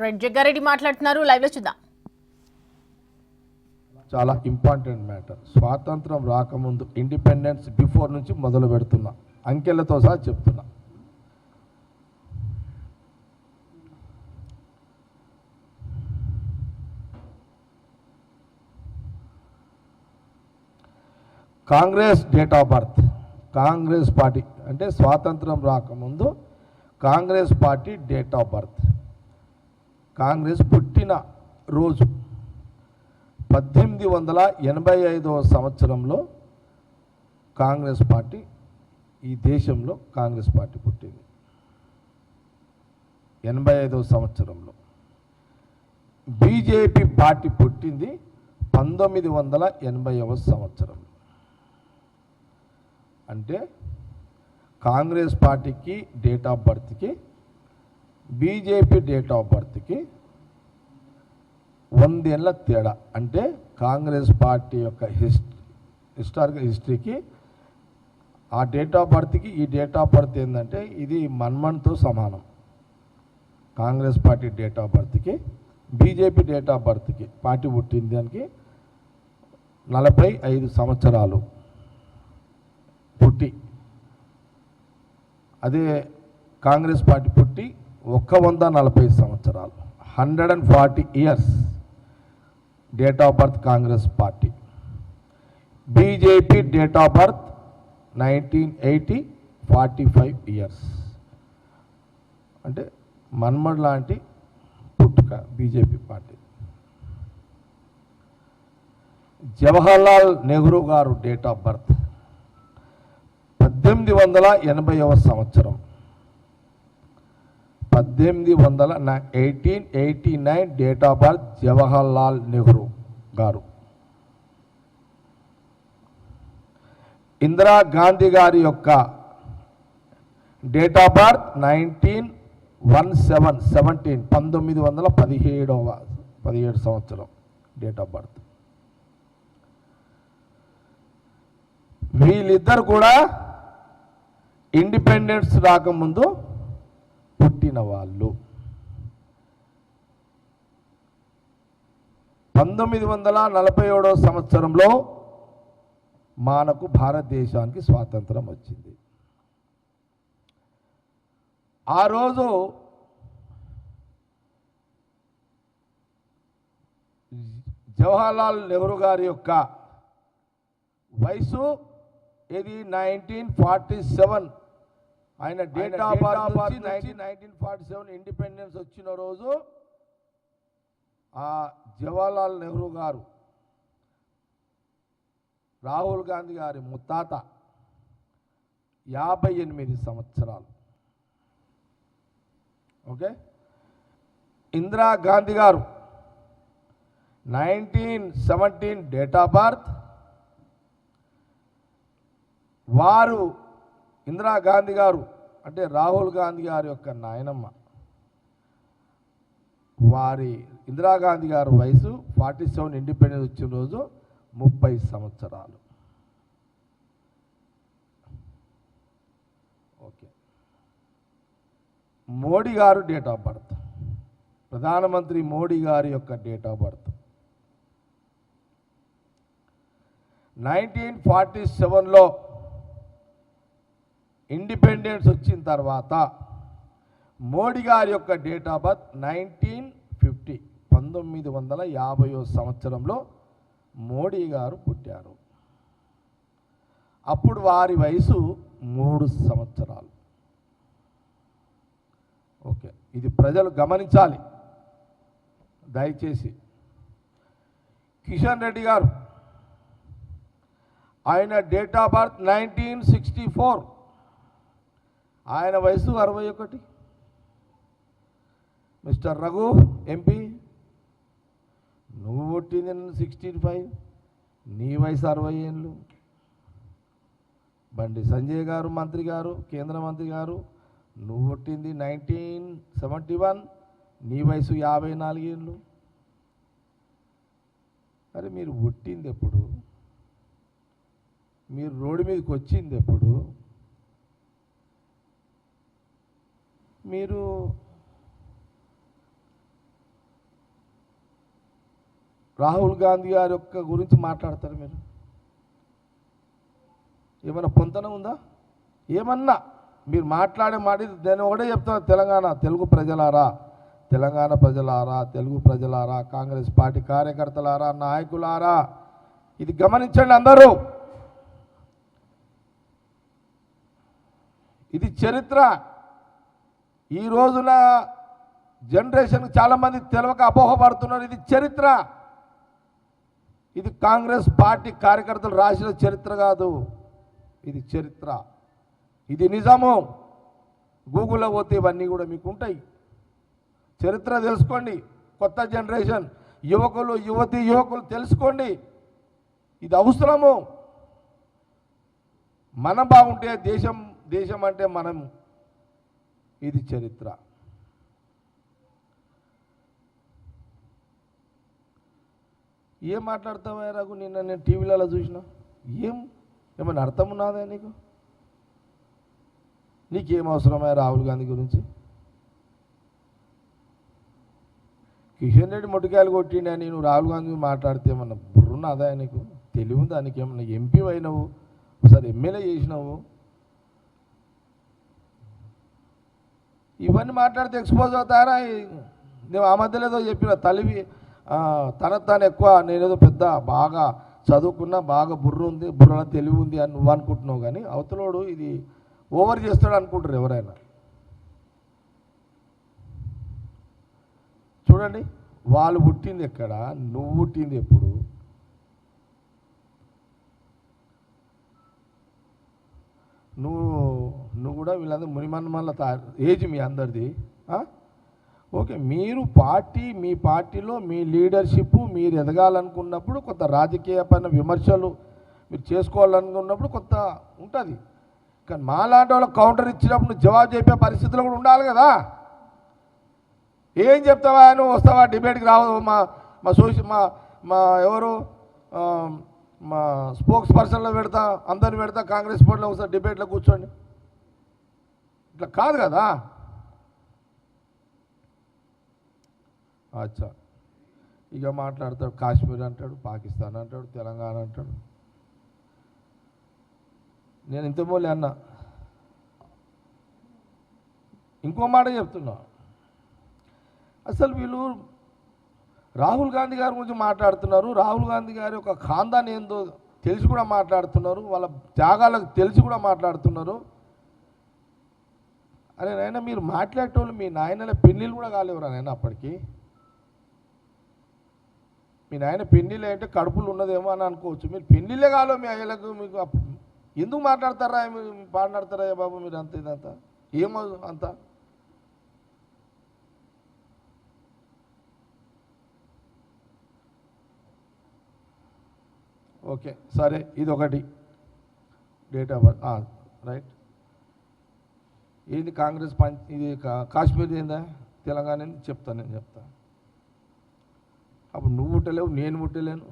Right, Jaggareddy మాట్లాడుతున్నారు, live లో చూద్దాం. చాలా ఇంపార్టెంట్ మ్యాటర్. స్వాతంత్రం రాకముందు ఇండిపెండెన్స్ బిఫోర్ నుంచి మొదలు పెడుతున్నా, అంకెలతో సహా చెప్తున్నా. Congress date of birth, Congress party అంటే స్వాతంత్రం రాకముందు Congress party date of birth, Congress పుట్టిన రోజు 1885వ సంవత్సరంలో కాంగ్రెస్ పార్టీ ఈ దేశంలో కాంగ్రెస్ పార్టీ పుట్టింది. 85వ సంవత్సరంలో. బీజేపీ పార్టీ పుట్టింది 1980వ సంవత్సరంలో. అంటే కాంగ్రెస్ పార్టీకి డేట్ ఆఫ్ బర్త్కి బీజేపీ డేట్ ఆఫ్ బర్త్కి 100 ఏళ్ళ తేడా. అంటే కాంగ్రెస్ పార్టీ యొక్క హిస్టారికల్ హిస్టరీకి ఆ డేట్ ఆఫ్ బర్త్కి ఈ డేట్ ఆఫ్ బర్త్ ఏంటంటే ఇది మన్మన్తో సమానం. కాంగ్రెస్ పార్టీ డేట్ ఆఫ్ బర్త్కి బీజేపీ డేట్ ఆఫ్ బర్త్కి పార్టీ పుట్టిన దానికి 45 సంవత్సరాలు పుట్టి, అదే కాంగ్రెస్ పార్టీ పుట్టి 140 సంవత్సరాలు, 140 years date of birth Congress party. BJP date of birth 1980, 45 years. అంటే మన్మడ్ లాంటి పుట్టుక బీజేపీ పార్టీ. జవహర్లాల్ నెహ్రూ గారు డేట్ ఆఫ్ బర్త్ 1880వ సంవత్సరం, 1889 date of birth Jawaharlal Nehru గారు. ఇందిరా గాంధీ గారి యొక్క డేట్ ఆఫ్ బర్త్ 1917 సంవత్సరం డేట్ ఆఫ్ బర్త్. వీళ్ళిద్దరు కూడా ఇండిపెండెన్స్ రాకముందు పుట్టిన వాళ్ళు. 1947వ సంవత్సరంలో మనకు భారతదేశానికి స్వాతంత్రం వచ్చింది. ఆ రోజు జవహర్లాల్ నెహ్రూ గారి యొక్క వయసు ఇది 1947. ఆయన డేట్ ఆఫ్ బర్త్ 1947 ఇండిపెండెన్స్ వచ్చిన రోజు ఆ జవహర్లాల్ నెహ్రూ గారు రాహుల్ గాంధీ గారి ముత్తాత 58 సంవత్సరాలు. ఓకే. ఇందిరా గాంధీ గారు 1917 డేట్ ఆఫ్ బర్త్. వారు ఇందిరా గాంధీ గారు అంటే రాహుల్ గాంధీ గారి యొక్క నాయనమ్మ, వారి ఇందిరాగాంధీ గారి వయసు 47 ఇండిపెండెన్స్ వచ్చిన రోజు 30 సంవత్సరాలు. ఓకే. మోడీ గారు డేట్ ఆఫ్ బర్త్, ప్రధానమంత్రి మోడీ గారి యొక్క డేట్ ఆఫ్ బర్త్ 1947లో ఇండిపెండెన్స్ వచ్చిన తర్వాత మోడీ గారి యొక్క డేట్ ఆఫ్ బర్త్ 1950, 1950వ సంవత్సరంలో మోడీ గారు పుట్టారు. అప్పుడు వారి వయసు 3 సంవత్సరాలు. ఓకే, ఇది ప్రజలు గమనించాలి దయచేసి. కిషన్ రెడ్డి గారు, ఆయన డేట్ ఆఫ్ బర్త్ 1964, ఆయన వయసు 61. మిస్టర్ రఘు ఎంపీ, నువ్వు పుట్టింది 65, నీ వయసు 60 ఏళ్ళు. బండి సంజయ్ గారు మంత్రి గారు, కేంద్ర మంత్రి గారు, నువ్వు పుట్టింది 1971, నీ వయసు 54 ఏళ్ళు. అరే మీరు పుట్టింది ఎప్పుడు? మీరు రోడ్డు మీదకి వచ్చింది ఎప్పుడు? మీరు రాహుల్ గాంధీ గారి యొక్క గురించి మాట్లాడతారు మీరు? ఏమైనా పొంతన ఉందా? ఏమన్నా మీరు మాట్లాడే మాట దాన్ని ఒకటే చెప్తున్నారు, తెలుగు ప్రజలారా, తెలంగాణ ప్రజలారా, తెలుగు ప్రజలారా, కాంగ్రెస్ పార్టీ కార్యకర్తలారా, నాయకులారా, ఇది గమనించండి అందరూ. ఇది చరిత్ర. ఈ రోజున జనరేషన్ చాలామంది తెలియక అపోహపడుతున్నారు. ఇది చరిత్ర. ఇది కాంగ్రెస్ పార్టీ కార్యకర్తలు రాసిన చరిత్ర కాదు, ఇది చరిత్ర, ఇది నిజము. గూగుల్లో పోతే ఇవన్నీ కూడా మీకు ఉంటాయి. చరిత్ర తెలుసుకోండి. కొత్త జనరేషన్ యువకులు, యువకులు తెలుసుకోండి. ఇది అవసరము. మనం బాగుంటే దేశం అంటే మనం. ఇది చరిత్ర. ఏం మాట్లాడతావా రఘు? నిన్న నేను టీవీలలో చూసిన. ఏమైనా అర్థం ఉన్నదా నీకు? నీకేం అవసరమా రాహుల్ గాంధీ గురించి? కిషన్ రెడ్డి మొట్టికాయలు కొట్టిండా నేను రాహుల్ గాంధీ మాట్లాడితే ఏమన్నా బుర్రున్నదా నీకు? తెలివి దానికి? ఏమన్నా ఎంపీ అయినావు, ఒకసారి ఎమ్మెల్యే చేసినావు. ఇవన్నీ మాట్లాడితే ఎక్స్పోజ్ అవుతారా? నేను ఆ మధ్యలో ఏదో చెప్పిన తలివి తాను ఎక్కువ, నేనేదో పెద్ద బాగా చదువుకున్నా, బాగా బుర్రలో తెలివి ఉంది అని నువ్వు అనుకుంటున్నావు. కానీ అవతలోడు ఇది ఓవర్ చేస్తాడు అనుకుంటారు ఎవరైనా. చూడండి, వాళ్ళు పుట్టింది ఎక్కడ, నువ్వు పుట్టింది ఎప్పుడు? నువ్వు కూడా వీళ్ళందరూ మునిమన్మల్ల ఏజ్ మీ అందరిది. ఓకే, మీరు మీ పార్టీలో మీ లీడర్షిప్ మీరు ఎదగాలనుకున్నప్పుడు కొంత రాజకీయపైన విమర్శలు మీరు చేసుకోవాలనుకున్నప్పుడు కొంత ఉంటుంది. కానీ మాలాంటి వాళ్ళకి కౌంటర్ ఇచ్చినప్పుడు నువ్వు జవాబు చెప్పే పరిస్థితులు కూడా ఉండాలి కదా. ఏం చెప్తావా? నువ్వు వస్తావా డిబేట్కి? రావు. మా ఎవరు మా స్పోక్స్ పర్సన్లో పెడతా, అందరిని పెడతా, కాంగ్రెస్ పార్టీలో ఒకసారి డిబేట్లో కూర్చోండి. ఇట్లా కాదు కదా. అచ్చా, ఇక మాట్లాడతాడు. కాశ్మీర్ అంటాడు, పాకిస్తాన్ అంటాడు, తెలంగాణ అంటాడు. నేను ఇంతమూలే అన్నా. ఇంకో మాట చెప్తున్నా. అసలు వీళ్ళు రాహుల్ గాంధీ గారి గురించి మాట్లాడుతున్నారు. రాహుల్ గాంధీ గారి యొక్క ఖాందాన్ ఏందో తెలిసి కూడా మాట్లాడుతున్నారు. వాళ్ళ త్యాగాలకు తెలిసి కూడా మాట్లాడుతున్నారు. అరే నాయన, మీరు మాట్లాడేటోళ్ళు మీ నాయనల పెళ్ళిళ్ళు కూడా కాలేవురా నాయన. అప్పటికి మీ నాయన పెళ్ళిళ్ళు అంటే కడుపులు ఉన్నదేమో అని అనుకోవచ్చు. మీరు పెళ్ళిళ్ళే కాలేవు మీ అయ్యలకు. మీకు ఎందుకు మాట్లాడతారా? మాట్లాడతారా బాబు మీరు? అంత ఇదంతా ఏమో అంతా. ఓకే సరే, ఇది ఒకటి డేట్ ఆఫ్ బర్త్ రైట్. ఏంది కాంగ్రెస్ ఇది కాశ్మీర్ ఏందా, తెలంగాణ చెప్తాను. నేను చెప్తాను. అప్పుడు నువ్వు ముట్టలేవు, నేను ముట్టలేను.